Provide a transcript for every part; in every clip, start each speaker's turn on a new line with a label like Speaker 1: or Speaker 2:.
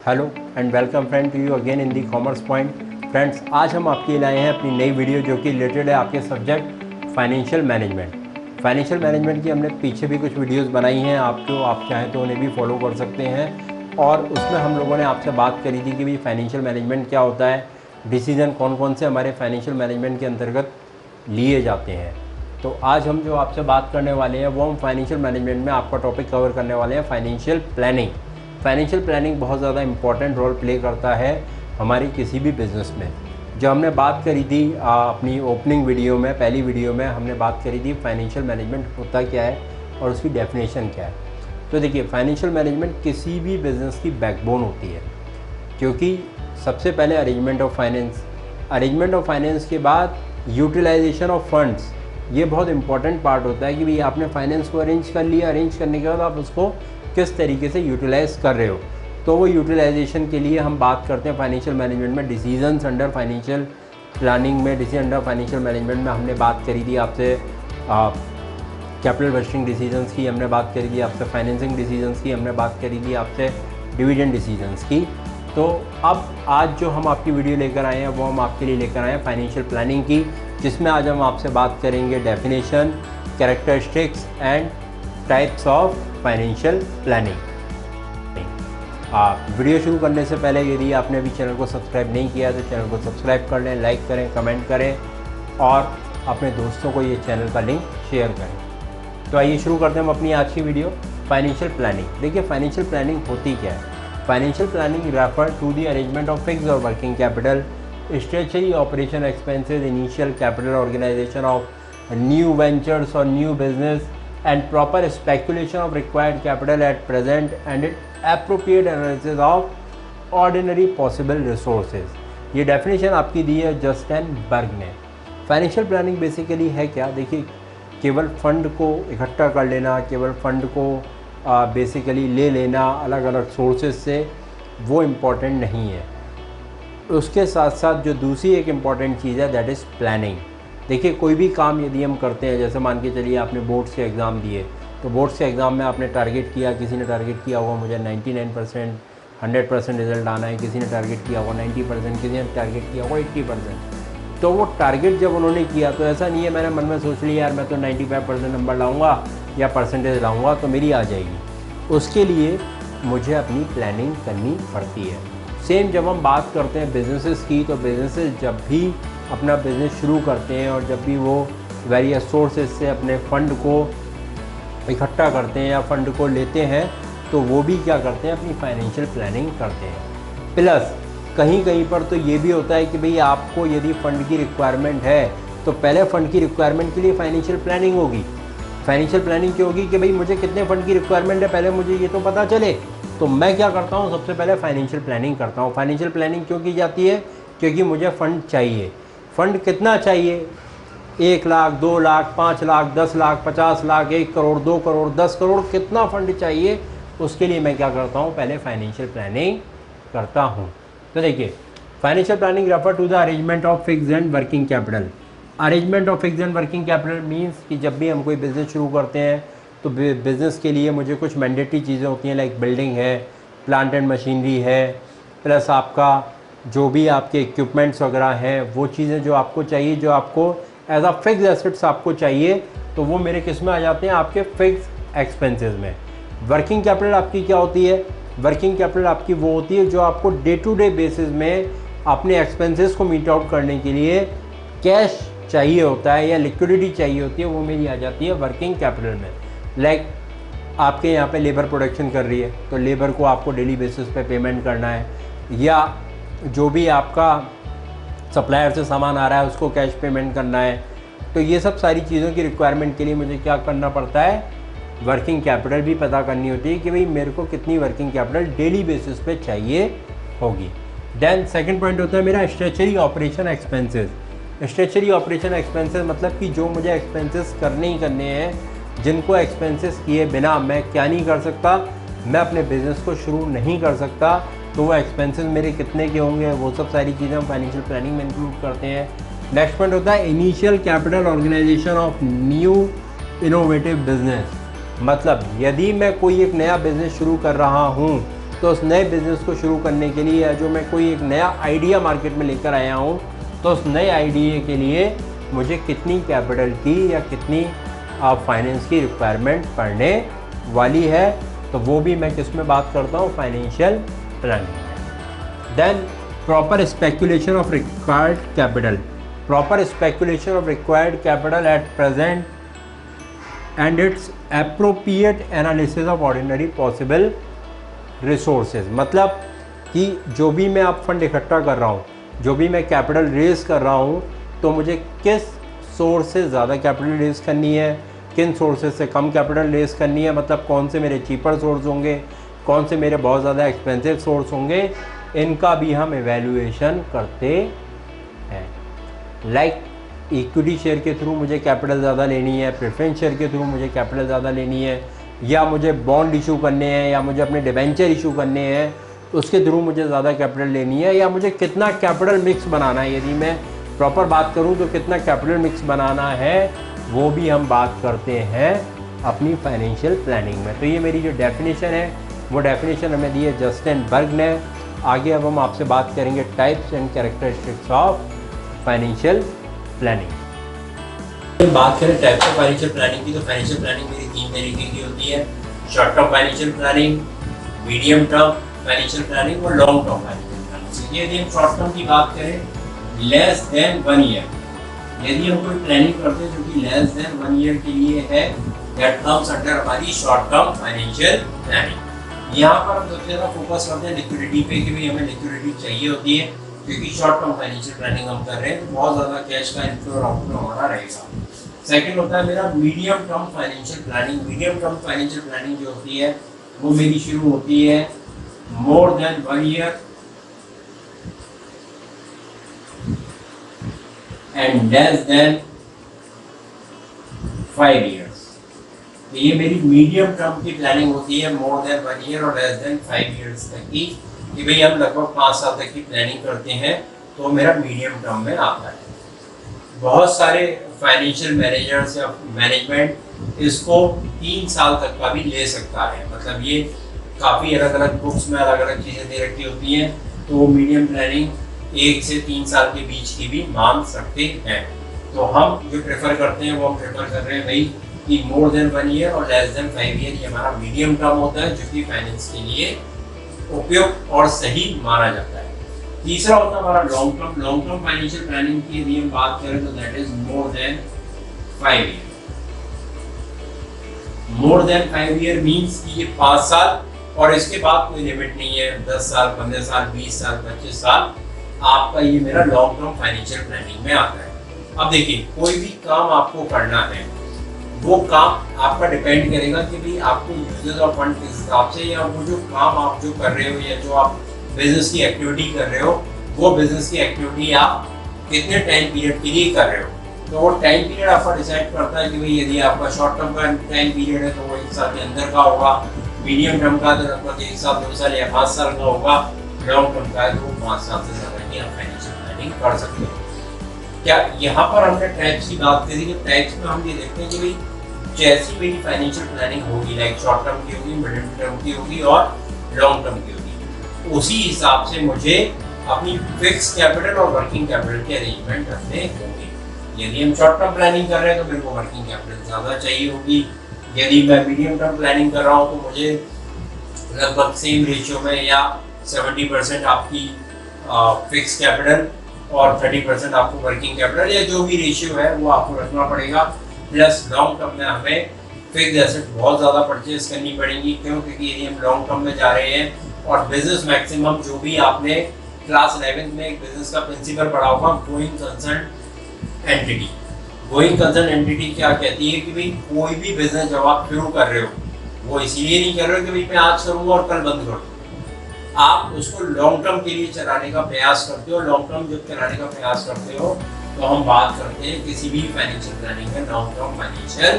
Speaker 1: Hello and welcome friend to you again in the commerce point. Friends, आज हम आपके लिए लाए हैं अपनी नई वीडियो जो कि रिलेटेड है आपके subject financial management. Financial management की हमने पीछे भी कुछ वीडियोस बनाई हैं, आपको आप चाहें तो उन्हें भी फॉलो कर सकते हैं। और उसमें हम लोगों ने आपसे बात करी थी कि भाई फाइनेंशियल मैनेजमेंट क्या होता है, डिसीजन कौन कौन से हमारे फाइनेंशियल मैनेजमेंट के अंतर्गत लिए जाते हैं। तो आज हम जो आपसे बात करने वाले हैं वो हम फाइनेंशियल मैनेजमेंट में आपका टॉपिक कवर करने वाले हैं फाइनेंशियल प्लानिंग। फाइनेंशियल प्लानिंग बहुत ज़्यादा इंपॉर्टेंट रोल प्ले करता है हमारी किसी भी बिज़नेस में। जो हमने बात करी थी अपनी ओपनिंग वीडियो में, पहली वीडियो में हमने बात करी थी फाइनेंशियल मैनेजमेंट होता क्या है और उसकी डेफिनेशन क्या है। तो देखिए, फाइनेंशियल मैनेजमेंट किसी भी बिज़नेस की बैकबोन होती है, क्योंकि सबसे पहले अरेंजमेंट ऑफ फाइनेंस के बाद यूटिलाइजेशन ऑफ फंड्स, ये बहुत इंपॉर्टेंट पार्ट होता है कि भाई आपने फाइनेंस को अरेंज कर लिया, अरेंज करने के बाद आप उसको किस तरीके से यूटिलाइज़ कर रहे हो। तो वो यूटिलाइजेशन के लिए हम बात करते हैं फाइनेंशियल मैनेजमेंट में। डिसीजंस अंडर फाइनेंशियल प्लानिंग में, डिसीजन अंडर फाइनेंशियल मैनेजमेंट में हमने बात करी थी आपसे कैपिटल बजटिंग डिसीजंस की, हमने बात करी थी आपसे फाइनेंसिंग डिसीजंस की, हमने बात करी थी आपसे डिविडेंड डिसीजंस की। तो अब आज जो हम आपकी वीडियो लेकर आए हैं वो हम आपके लिए लेकर आए हैं फाइनेंशियल प्लानिंग की, जिसमें आज हम आपसे बात करेंगे definition, characteristics and types of financial planning. Video शुरू करने से पहले यदि आपने अभी चैनल को सब्सक्राइब नहीं किया तो चैनल को सब्सक्राइब कर लें, लाइक करें, कमेंट करें और अपने दोस्तों को ये चैनल का लिंक शेयर करें। तो आइए शुरू करते हैं हम अपनी आज की वीडियो, फाइनेंशियल प्लानिंग। देखिए, फाइनेंशियल प्लानिंग होती क्या है। Financial planning refer to the arrangement of fixed और working capital, strategy, operation expenses, initial capital, organisation of new ventures और new business and proper speculation of required capital at present and it appropriate analysis of ordinary possible resources। ये definition आपकी दी है Justin बर्ग ने। Financial planning basically है क्या? देखिए, केवल fund को इकट्ठा कर लेना, केवल फंड को बेसिकली ले लेना अलग अलग सोर्सेज से, वो इम्पॉर्टेंट नहीं है। उसके साथ साथ जो दूसरी एक इम्पॉर्टेंट चीज़ है दैट इज़ प्लानिंग। देखिए, कोई भी काम यदि हम करते हैं, जैसे मान के चलिए आपने बोर्ड्स के एग्ज़ाम दिए, तो बोर्ड्स के एग्ज़ाम में आपने टारगेट किया, किसी ने टारगेट किया होगा मुझे 99%, 100% रिजल्ट आना है, किसी ने टारगेट किया होगा 90%, किसी ने टारगेट किया होगा 80%। तो वो टारगेट जब उन्होंने किया तो ऐसा नहीं है मैंने मन में सोच लिया यार मैं तो 95% नंबर लाऊंगा या परसेंटेज लाऊंगा तो मेरी आ जाएगी। उसके लिए मुझे अपनी प्लानिंग करनी पड़ती है। सेम जब हम बात करते हैं बिजनेसेस की, तो बिजनेसेस जब भी अपना बिज़नेस शुरू करते हैं और जब भी वो वेरियस सोर्सेज से अपने फ़ंड को इकट्ठा करते हैं या फ़ंड को लेते हैं, तो वो भी क्या करते हैं, अपनी फाइनेंशियल प्लानिंग करते हैं। प्लस कहीं कहीं पर तो ये भी होता है कि भाई आपको यदि फ़ंड की रिक्वायरमेंट है तो पहले फ़ंड की रिक्वायरमेंट के लिए फाइनेंशियल प्लानिंग होगी। फाइनेंशियल प्लानिंग क्यों होगी कि भाई मुझे कितने फ़ंड की रिक्वायरमेंट है, पहले मुझे ये तो पता चले। तो मैं क्या करता हूँ, सबसे पहले फाइनेंशियल प्लानिंग करता हूँ। फाइनेंशियल प्लानिंग क्यों की जाती है? क्योंकि मुझे फ़ंड चाहिए। फ़ंड कितना चाहिए? 1 लाख, 2 लाख, 5 लाख, 10 लाख, 50 लाख, 1 करोड़, 2 करोड़, 10 करोड़, कितना फ़ंड चाहिए, उसके लिए मैं क्या करता हूँ, पहले फाइनेंशियल प्लानिंग करता हूँ। तो देखिए, financial planning refer to the arrangement of fixed and working capital. Arrangement of fixed and working capital means कि जब भी हम कोई बिज़नेस शुरू करते हैं तो बिज़नेस के लिए मुझे कुछ मैंडेटरी चीज़ें होती हैं, लाइक बिल्डिंग है, प्लांट एंड मशीनरी है, प्लस आपका जो भी आपके इक्विपमेंट्स वगैरह हैं, वो चीज़ें जो आपको चाहिए, जो आपको एज अ फिक्स एसेट्स आपको चाहिए, तो वो मेरे किस में आ जाते हैं, आपके फिक्स एक्सपेंसेस में। वर्किंग कैपिटल आपकी क्या होती है? वर्किंग कैपिटल आपकी वो होती है जो आपको डे टू डे बेसिस में अपने एक्सपेंसेस को मीट आउट करने के लिए कैश चाहिए होता है या लिक्विडिटी चाहिए होती है, वो मेरी आ जाती है वर्किंग कैपिटल में। लाइक आपके यहाँ पे लेबर प्रोडक्शन कर रही है तो लेबर को आपको डेली बेसिस पे पेमेंट करना है, या जो भी आपका सप्लायर से सामान आ रहा है उसको कैश पेमेंट करना है। तो ये सब सारी चीज़ों की रिक्वायरमेंट के लिए मुझे क्या करना पड़ता है, वर्किंग कैपिटल भी पता करनी होती है कि भाई मेरे को कितनी वर्किंग कैपिटल डेली बेसिस पे चाहिए होगी। देन सेकंड पॉइंट होता है मेरा strategy operation expenses. Strategy operation expenses मतलब कि जो मुझे एक्सपेंसेस करने ही करने हैं, जिनको एक्सपेंसेस किए बिना मैं क्या नहीं कर सकता, मैं अपने बिज़नेस को शुरू नहीं कर सकता। तो वो एक्सपेंसेस मेरे कितने के होंगे, वो सब सारी चीज़ें हम फाइनेंशियल प्लानिंग में इंक्लूड करते हैं। नेक्स्ट पॉइंट होता है initial capital organisation of new innovative business. मतलब यदि मैं कोई एक नया बिज़नेस शुरू कर रहा हूँ तो उस नए बिज़नेस को शुरू करने के लिए या जो मैं कोई एक नया आइडिया मार्केट में लेकर आया हूँ, तो उस नए आइडिया के लिए मुझे कितनी कैपिटल की या कितनी फाइनेंस की रिक्वायरमेंट पड़ने वाली है, तो वो भी मैं किस में बात करता हूँ, फाइनेंशियल प्लानिंग में। Then proper speculation of required capital, proper speculation of required capital at present and its appropriate analysis of ordinary possible resources. मतलब कि जो भी मैं आप फंड इकट्ठा कर रहा हूँ, जो भी मैं कैपिटल रेज़ कर रहा हूँ, तो मुझे किस सोर्स से ज़्यादा कैपिटल रेज़ करनी है, किन सोर्सेज से कम कैपिटल रेज़ करनी है, मतलब कौन से मेरे चीपर सोर्स होंगे, कौन से मेरे बहुत ज़्यादा एक्सपेंसिव सोर्स होंगे, इनका भी हम एवेल्यूएशन करते हैं। लाइक इक्विटी शेयर के थ्रू मुझे कैपिटल ज़्यादा लेनी है, प्रेफरेंस शेयर के थ्रू मुझे कैपिटल ज़्यादा लेनी है, या मुझे बॉन्ड इशू करने हैं, या मुझे अपने डिबेंचर इशू करने हैं, उसके थ्रू मुझे ज़्यादा कैपिटल लेनी है, या मुझे कितना कैपिटल मिक्स बनाना है। यदि मैं प्रॉपर बात करूं तो कितना कैपिटल मिक्स बनाना है, वो भी हम बात करते हैं अपनी फाइनेंशियल प्लानिंग में। तो ये मेरी जो डेफिनेशन है, वो डेफिनेशन हमें दी है जस्टिन बर्ग ने। आगे अब हम आपसे बात करेंगे types and characteristics of financial planning. बात करें टाइप्स ऑफ फाइनेंशियल प्लानिंग की, तो फाइनेंशियल प्लानिंग मेरी 3 तरीके की होती है: short term financial planning, medium term financial planning और लॉन्ग टर्म फाइनेंशियल प्लानिंग। यदि हम शॉर्ट टर्म की बात करें, लेस देन 1 ईयर, यदि हम कोई प्लानिंग करते हैं जो कि लेस देन 1 ईयर के लिए है, दैट कम्स अंडर हमारी शॉर्ट टर्म फाइनेंशियल प्लानिंग। यहाँ पर हम सबसे ज़्यादा फोकस करते हैं लिक्विडिटी पे कि भाई हमें लिक्विडिटी चाहिए होती है, क्योंकि शॉर्ट टर्म फाइनेंशियल प्लानिंग हम कर रहे हैं तो बहुत ज़्यादा कैश का इनफ्लो और आउटफ्लो हमारा रहेगा। सेकंड होता है मेरा medium term financial planning. Medium term financial planning जो होती है वो मेरी शुरू होती है more than 1 year and less than 5 years. तो ये मेरी मीडियम टर्म की प्लानिंग होती है, मोर देन 1 ईयर और लेस देन 5 इयर्स तक की, कि भाई हम लगभग 5 साल तक की प्लानिंग करते हैं, तो मेरा मीडियम टर्म में आता है। बहुत सारे फाइनेंशियल मैनेजर्स या मैनेजमेंट इसको 3 साल तक का भी ले सकता है। मतलब ये काफ़ी अलग अलग बुक्स में अलग अलग चीज़ें दे रखी होती हैं, तो वो मीडियम प्लानिंग 1 से 3 साल के बीच की भी मान सकते हैं। तो हम जो प्रेफर करते हैं वो हम प्रेफर कर रहे हैं भाई कि मोर देन 1 ईयर और लेस देन 5 ईयर, ये हमारा मीडियम टर्म होता है, जो कि फाइनेंस के लिए उपयुक्त और सही माना जाता है। तीसरा होता है हमारा long term. Long term financial planning की यदि हम बात करें तो that is more than 5 year. More than 5 year means कि ये 5 साल और इसके बाद कोई लिमिट नहीं है, 10 साल, 15 साल, 20 साल, 25 साल, आपका ये मेरा लॉन्ग टर्म फाइनेंशियल प्लानिंग में आता है। अब देखिए, कोई भी काम आपको करना है, वो काम आपका डिपेंड करेगा कि भाई आपको यूजेस ऑफ फंड किस हिसाब से, या वो जो काम आप जो कर रहे हो या जो आप बिजनेस की एक्टिविटी कर रहे हो, वो बिजनेस की एक्टिविटी आप कितने टाइम पीरियड के लिए कर रहे हो। तो वो टाइम पीरियड आपका डिसाइड करता है कि भाई यदि आपका शॉर्ट टर्म का टाइम पीरियड है तो वो 1 साल के अंदर का होगा, मीडियम टर्म का तो लगभग 1 साल, 2 साल या 5 साल का होगा, लॉन्ग टर्म का है तो 5 साल से ज़्यादा की आप फाइनेंशियल प्लानिंग कर सकते हो। क्या यहाँ पर हमने टाइप्स की बात करी, कि टाइप्स में हम ये देखते हैं कि भाई जैसी मेरी फाइनेंशियल प्लानिंग होगी, लाइक शॉर्ट टर्म की होगी, मीडियम टर्म की होगी और लॉन्ग टर्म की होगी, उसी हिसाब से मुझे अपनी फिक्स कैपिटल और वर्किंग कैपिटल के अरेंजमेंट करने होंगे। यदि हम शॉर्ट टर्म प्लानिंग कर रहे हैं तो मेरे को वर्किंग कैपिटल ज़्यादा चाहिए होगी। यदि मैं मीडियम टर्म प्लानिंग कर रहा हूँ तो मुझे लगभग सेम रेशियो में या 70% आपकी फिक्स कैपिटल और 30% आपको वर्किंग कैपिटल, या जो भी रेशियो है वो आपको रखना पड़ेगा। प्लस लॉन्ग टर्म में हमें फिक्स एसेट बहुत ज़्यादा परचेज करनी पड़ेगी। क्यों? क्योंकि यदि हम लॉन्ग टर्म में जा रहे हैं और बिजनेस मैक्सिमम, जो भी आपने क्लास 11 में एक बिजनेस का प्रिंसिपल पढ़ा होगा, going concern entity. Going concern entity क्या कहती है कि भाई कोई भी बिजनेस जब आप शुरू कर रहे हो, वो इसीलिए नहीं कर रहे हो कि भाई मैं आज करूँगा और कल बंद कर दूँ। आप उसको लॉन्ग टर्म के लिए चलाने का प्रयास करते हो। लॉन्ग टर्म जब चलाने का प्रयास करते हो तो हम बात करते हैं किसी भी फाइनेंशियल प्लानिंग में लॉन्ग टर्म फाइनेंशियल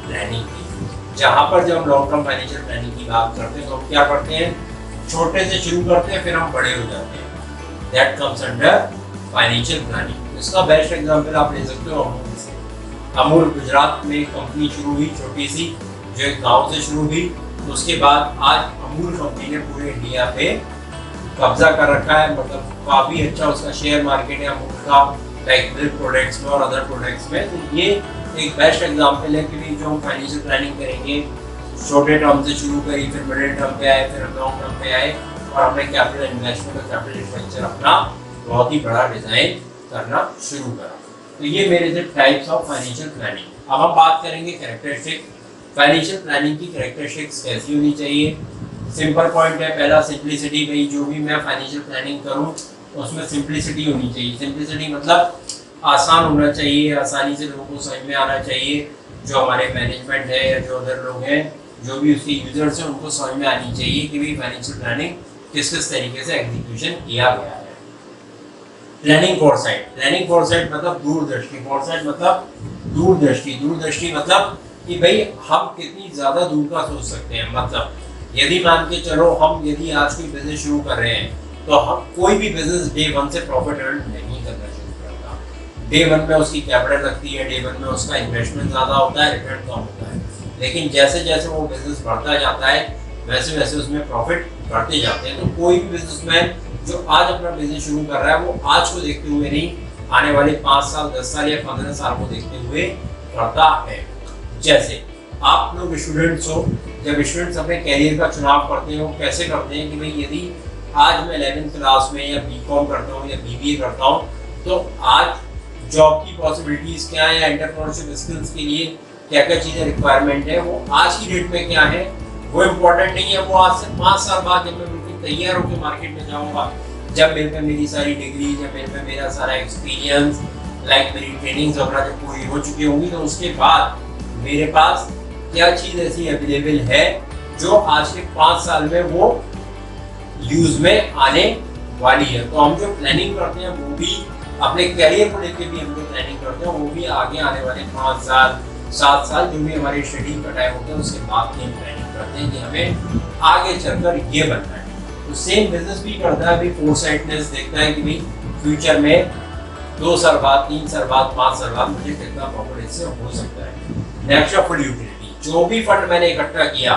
Speaker 1: प्लानिंग की। जहाँ पर जब हम लॉन्ग टर्म फाइनेंशियल प्लानिंग की बात करते हैं तो हम क्या करते हैं, छोटे से शुरू करते हैं, फिर हम बड़े हो जाते हैं। That comes under financial planning. इसका बेस्ट एग्जाम्पल आप ले सकते हो अमूल से। अमूल गुजरात में एक कंपनी शुरू हुई, छोटी सी, जो एक गाँव से शुरू हुई उसके बाद आज अमूल कंपनी ने पूरे इंडिया पे कब्जा कर रखा है, मतलब काफ़ी अच्छा उसका शेयर मार्केट है अमूल का, लाइक मिल्क प्रोडक्ट्स में और अदर प्रोडक्ट्स में। तो ये एक बेस्ट एग्जाम्पल है कि जो हम फाइनेंशियल प्लानिंग करेंगे, छोटे टर्म से शुरू करी, फिर मिडिल टर्म पे आए, फिर लॉन्ग टर्म पे आए, और हमने कैपिटल इन्वेस्टमेंट और कैपिटल एक्सपेंडिचर अपना बहुत ही बड़ा डिजाइन करना शुरू करा। तो ये मेरे थे टाइप्स ऑफ फाइनेंशियल प्लानिंग। अब हम बात करेंगे कैरेक्टरिस्टिक। फाइनेंशियल प्लानिंग की कैरेक्टरिस्टिक्स कैसी होनी चाहिए? सिंपल पॉइंट है पहला, सिंप्लिसिटी। भाई जो भी मैं फाइनेंशियल प्लानिंग करूँ उसमें सिंप्लिसिटी होनी चाहिए। सिंप्लिसिटी मतलब आसान होना चाहिए, आसानी से लोगों को समझ में आना चाहिए। जो हमारे मैनेजमेंट है या जो अदर लोग हैं, जो भी उसके यूजर्स हैं, उनको समझ में आनी चाहिए कि भाई फाइनेंशियल प्लानिंग किस किस तरीके से एग्जीक्यूशन किया गया है। Planning Forsyte. प्लानिंग फॉरसाइट मतलब दूरदृष्टि। फॉरसाइट मतलब दूरदृष्टि। दूरदृष्टि मतलब कि भाई हम कितनी ज्यादा दूर का सोच सकते हैं। मतलब यदि मान के चलो हम यदि आज कोई बिजनेस शुरू कर रहे हैं, तो हम कोई भी बिजनेस डे वन से प्रॉफिट अर्न नहीं करना शुरू करता। डे वन में उसकी कैपिटल लगती है, डे वन में उसका इन्वेस्टमेंट ज्यादा होता है, रिटर्न कम होता है। लेकिन जैसे जैसे वो बिजनेस बढ़ता जाता है वैसे वैसे उसमें प्रॉफिट बढ़ते जाते हैं। तो कोई भी बिजनेसमैन जो आज अपना बिजनेस शुरू कर रहा है, वो आज को देखते हुए नहीं, आने वाले 5 साल, 10 साल या 15 साल को देखते हुए करता है। जैसे आप लोग स्टूडेंट्स हो, जब स्टूडेंट्स अपने कैरियर का चुनाव करते हैं, वो कैसे करते हैं कि भाई यदि आज मैं 11th क्लास में या बीकॉम करता हूँ या बीबीए करता हूँ, तो आज जॉब की पॉसिबिलिटीज क्या है, एंटरप्रेन्योरशिप स्किल्स के लिए क्या क्या चीज़ें रिक्वायरमेंट है, वो आज की डेट में क्या है वो इम्पोर्टेंट नहीं है। वो आज से 5 साल बाद जब मैं बिल्कुल तैयार होकर मार्केट में जाऊँगा, जब मेरे पे मेरी सारी डिग्री, जब मेरे पे मेरा सारा एक्सपीरियंस, लाइक मेरी ट्रेनिंग्स वगैरह जब पूरी हो चुकी होंगी, तो उसके बाद मेरे पास क्या चीज़ ऐसी अवेलेबल है जो आज के 5 साल में वो यूज में आने वाली है। तो हम जो प्लानिंग करते हैं वो भी अपने कैरियर को लेकर भी हम जो प्लानिंग करते हैं वो भी आगे आने वाले 5 साल 7 साल जो भी हमारे शेड्यूल का टाइम होता है उसके बाद की हम प्लानिंग करते हैं कि हमें आगे चलकर ये बनना है। तो सेम बिजनेस भी करता है, भी फोरसाइटनेस देखता है कि भाई फ्यूचर में 2 साल बाद, 3 साल बाद, 5 साल बाद मुझे कितना प्रॉफिट इससे हो सकता है। Next full utility. जो भी फंड मैंने इकट्ठा किया,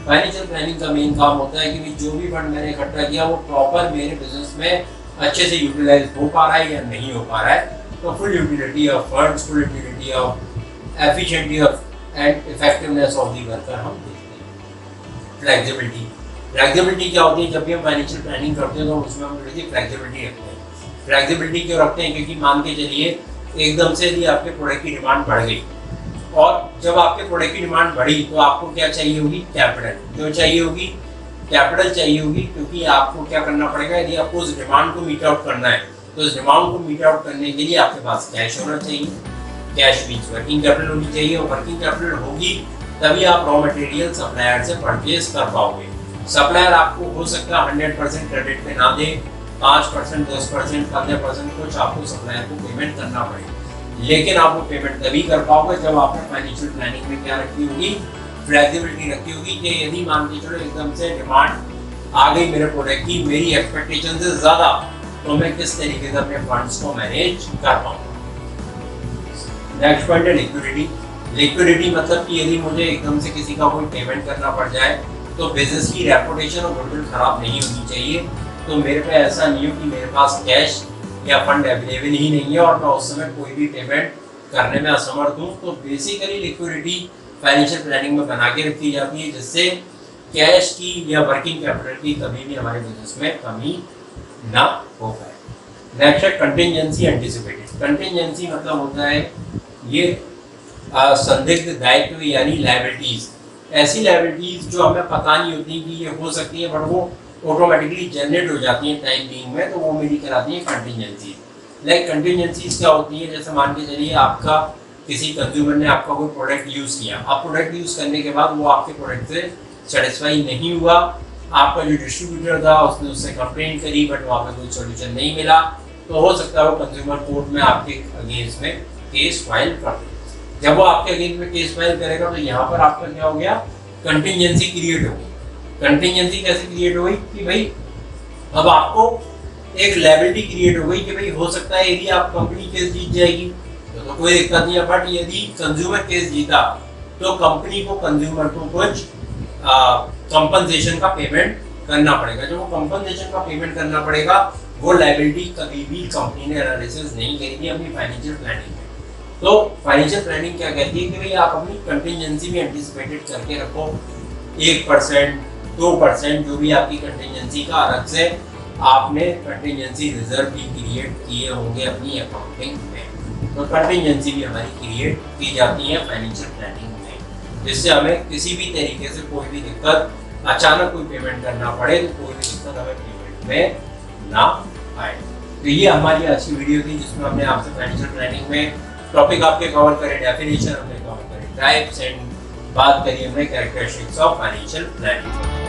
Speaker 1: फाइनेंशियल प्लानिंग का मेन काम होता है कि जो भी फंड मैंने इकट्ठा किया वो प्रॉपर मेरे बिजनेस में अच्छे से यूटिलाइज हो पा रहा है या नहीं हो पा रहा है। तो full utility of funds, full utility of efficiency of and effectiveness of the worker हम देखते हैं। फ्लेक्सिबिलिटी। फ्लेक्सिबिलिटी क्या होती है? जब भी हम फाइनेंशियल प्लानिंग करते हैं तो उसमें हम फ्लेक्सिबिलिटी रखते हैं। फ्लेक्सिबिलिटी क्यों रखते हैं? क्योंकि मान के चलिए एकदम से यदि आपके प्रोडक्ट की डिमांड बढ़ गई, और जब आपके प्रोडक्ट की डिमांड बढ़ी तो आपको क्या चाहिए होगी? कैपिटल। क्यों चाहिए होगी? कैपिटल चाहिए होगी क्योंकि आपको क्या करना पड़ेगा, यदि आपको उस डिमांड को मीट आउट करना है तो उस डिमांड को मीट आउट करने के लिए आपके पास कैश होना चाहिए। कैश मीन्स वर्किंग कैपिटल होनी चाहिए, और वर्किंग कैपिटल होगी तभी आप रॉ मटेरियल सप्लायर से परचेज कर पाओगे। सप्लायर आपको हो सकता है 100% क्रेडिट पे ना दे, 5%, 10%, 15% कुछ आपको सप्लायर को पेमेंट करना पड़ेगा, लेकिन आप वो पेमेंट तभी कर पाओगे जब आपने फाइनेंशियल प्लानिंग में क्या रखी होगी? फ्लेक्सिबिलिटी रखी होगी कि यदि मान के चलो एकदम से डिमांड आ गई मेरे प्रोडक्ट की, मेरी एक्सपेक्टेशन से ज़्यादा, तो मैं किस तरीके से अपने फंड्स को मैनेज कर पाऊंगा। नेक्स्ट पॉइंट है लिक्विडिटी। लिक्विडिटी मतलब कि यदि मुझे एकदम से किसी का कोई पेमेंट करना पड़ जाए तो बिजनेस की रेपुटेशन और गुडविल खराब नहीं होनी चाहिए। तो मेरे पे ऐसा नहीं हो कि मेरे पास कैश या फंड अवेलेबल ही नहीं है और मैं उस समय कोई भी पेमेंट करने में असमर्थ हूँ। तो बेसिकली लिक्विडिटी फाइनेंशियल प्लानिंग में बना के रखी जाती है, जिससे कैश की या वर्किंग कैपिटल की कभी भी हमारे बिजनेस में कमी ना हो पाए। नेक्स्ट है कंटिंजेंसी एंटिसिपेटेड। कंटिंजेंसी मतलब होता है ये संदिग्ध दायित्व यानी लायबिलिटीज, ऐसी लायबिलिटीज जो हमें पता नहीं होती कि ये हो सकती है, बट वो ऑटोमेटिकली जनरेट हो जाती है टाइम बीइंग में, तो वो मेरी कहलाती है कंटिंजेंसी। लाइक कंटिंजेंसीज क्या होती है? जैसे मान के चलिए आपका किसी कंज्यूमर ने आपका कोई प्रोडक्ट यूज़ किया, आप प्रोडक्ट यूज़ करने के बाद वो आपके प्रोडक्ट से सेटिस्फाई नहीं हुआ, आपका जो डिस्ट्रीब्यूटर था उसने उससे कंप्लेंट करी बट वहाँ पे कोई सोल्यूशन नहीं मिला, तो हो सकता है वो कंज्यूमर कोर्ट में आपके अगेंस्ट में केस फाइल कर दे। जब वो आपके अगेंस्ट में केस फाइल करेगा तो यहाँ पर आपका क्या हो गया? कंटिंजेंसी क्रिएट हो गई। कंटिंजेंसी कैसे क्रिएट हो गई कि भाई अब आपको एक लायबिलिटी क्रिएट हो गई कि भाई हो सकता है यदि आप कंपनी केस जीत जाएगी तो कोई दिक्कत नहीं है, बट यदि कंज्यूमर केस जीता तो कंपनी को कंज्यूमर को कुछ कंपनसेशन का पेमेंट करना पड़ेगा। जो वो कंपनसेशन का पेमेंट करना पड़ेगा वो लायबिलिटी कभी भी कंपनी ने एनालिसिस नहीं करेगी अपनी फाइनेंशियल प्लानिंग में। तो फाइनेंशियल प्लानिंग क्या कहती है कि भाई आप अपनी कंटिजेंसी भी एंटिसिपेटेड करके रखो, 1% 2% जो भी आपकी कंटिजेंसी का अलग से आपने कंटिजेंसी रिजर्व भी क्रिएट किए होंगे अपनी अकाउंटिंग में। तो कंटिजेंसी भी हमारी क्रिएट की जाती है फाइनेंशियल प्लानिंग में, जिससे हमें किसी भी तरीके से कोई भी दिक्कत, अचानक कोई पेमेंट करना पड़े तो कोई भी दिक्कत हमें पेमेंट में ना आए। तो ये हमारी आज की वीडियो थी जिसमें हमने आपसे फाइनेंशियल प्लानिंग में टॉपिक आपके कवर करे, डेफिनेशन हमने कवर करे, टाइप्स एंड बात करी हमने कैरेक्टरिस्टिक्स ऑफ फाइनेंशियल प्लानिंग।